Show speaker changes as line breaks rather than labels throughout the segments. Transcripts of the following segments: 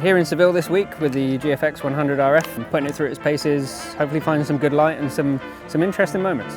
Here in Seville this week with the GFX100RF, and putting it through its paces, hopefully finding some good light and some interesting moments.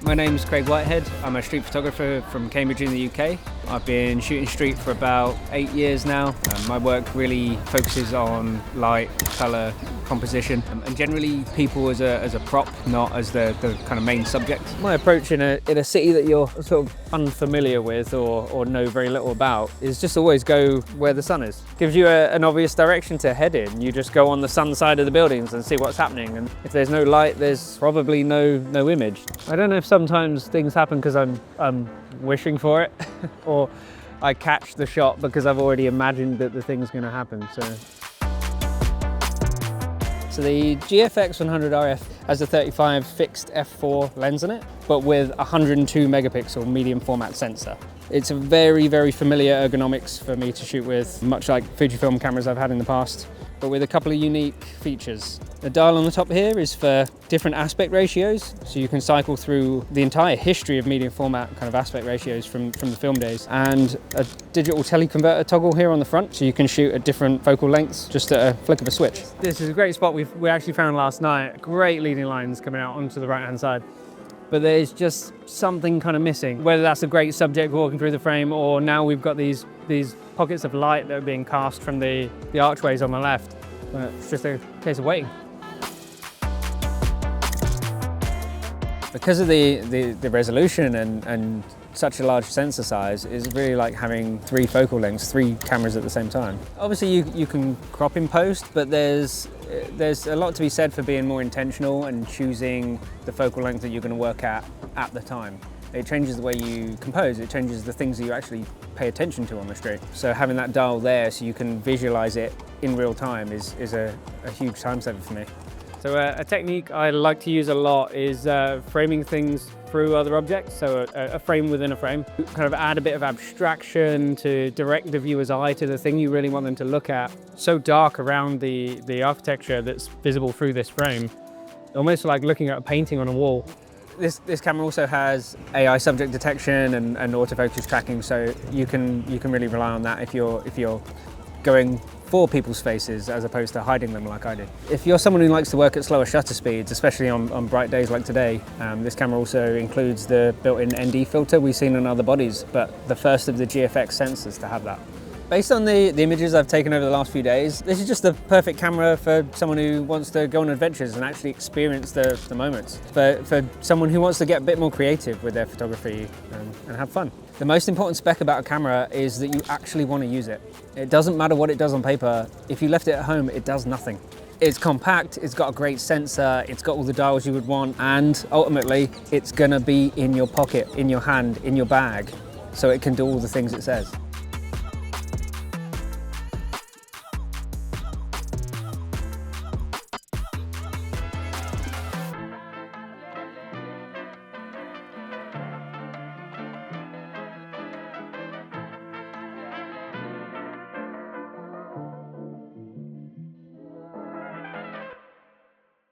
My name's Craig Whitehead. I'm a street photographer from Cambridge in the UK. I've been shooting street for about 8 years now. My work really focuses on light, colour, composition, and generally people as a prop, not as the kind of main subject. My approach in a city that you're sort of unfamiliar with or know very little about is just always go where the sun is. Gives you an obvious direction to head in. You just go on the sun side of the buildings and see what's happening, and if there's no light, there's probably no image. I don't know if sometimes things happen because I'm wishing for it or I catch the shot because I've already imagined that the thing's going to happen. So the GFX100RF has a 35 fixed f4 lens in it, but with a 102 megapixel medium format sensor. It's a very, very familiar ergonomics for me to shoot with, much like FUJIFILM cameras I've had in the past, but with a couple of unique features. The dial on the top here is for different aspect ratios, so you can cycle through the entire history of medium format kind of aspect ratios from the film days, and a digital teleconverter toggle here on the front, so you can shoot at different focal lengths just at a flick of a switch. This is a great spot we actually found last night. Great leading lines coming out onto the right hand side, but there's just something kind of missing, whether that's a great subject walking through the frame, or now we've got these pockets of light that are being cast from the archways on the left. It's just a case of waiting. Because of the resolution and such a large sensor size, is really like having 3 focal lengths, 3 cameras at the same time. Obviously you can crop in post, but there's a lot to be said for being more intentional and choosing the focal length that you're going to work at the time. It changes the way you compose, it changes the things that you actually pay attention to on the street. So having that dial there so you can visualize it in real time is a huge time saver for me. So a technique I like to use a lot is framing things through other objects, so a frame within a frame. Kind of add a bit of abstraction to direct the viewer's eye to the thing you really want them to look at. So dark around the architecture that's visible through this frame, almost like looking at a painting on a wall. This camera also has AI subject detection and autofocus tracking, so you can really rely on that if you're going for people's faces as opposed to hiding them like I do. If you're someone who likes to work at slower shutter speeds, especially on bright days like today, this camera also includes the built-in ND filter we've seen on other bodies, but the first of the GFX sensors to have that. Based on the images I've taken over the last few days, this is just the perfect camera for someone who wants to go on adventures and actually experience the moments. For someone who wants to get a bit more creative with their photography and have fun. The most important spec about a camera is that you actually want to use it. It doesn't matter what it does on paper. If you left it at home, it does nothing. It's compact, it's got a great sensor, it's got all the dials you would want, and ultimately, it's gonna be in your pocket, in your hand, in your bag, so it can do all the things it says.